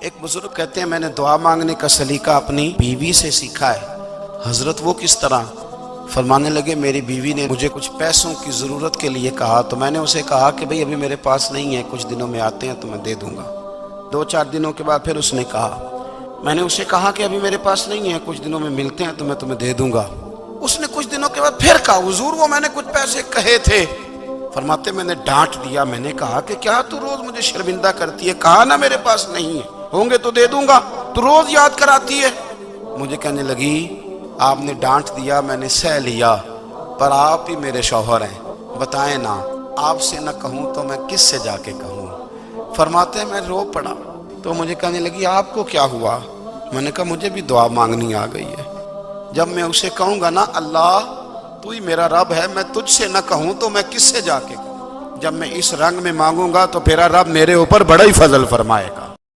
एक बुजुर्ग कहते हैं मैंने दुआ मांगने का सलीका अपनी बीवी से सीखा है। हजरत वो किस तरह? फरमाने लगे मेरी बीवी ने मुझे कुछ पैसों की ज़रूरत के लिए कहा तो मैंने उसे कहा कि भाई अभी मेरे पास नहीं है, कुछ दिनों में आते हैं तो मैं दे दूंगा। 2-4 दिनों के बाद फिर उसने कहा, मैंने उसे कहा कि अभी मेरे पास नहीं है, कुछ दिनों में मिलते हैं तो मैं तुम्हें दे दूंगा। उसने कुछ दिनों के बाद फिर कहा, हुजूर वो मैंने कुछ पैसे कहे थे। फरमाते मैंने डांट दिया, मैंने कहा कि क्या तू रोज मुझे शर्मिंदा करती है, कहा ना मेरे पास नहीं है, होंगे तो दे दूंगा, तू रोज याद कराती है। मुझे कहने लगी आपने डांट दिया, मैंने सह लिया, पर आप ही मेरे शौहर हैं, बताएं ना, आपसे न कहूँ तो मैं किससे जाके कहूँ। फरमाते मैं रो पड़ा तो मुझे कहने लगी आपको क्या हुआ? मैंने कहा मुझे भी दुआ मांगनी आ गई है। जब मैं उसे कहूँगा ना अल्लाह तू ही मेरा रब है, मैं तुझसे न कहूँ तो मैं किससे जाके कहूँ। जब मैं इस रंग में मांगूंगा तो मेरा रब मेरे ऊपर बड़ा ही फजल फरमाएगा।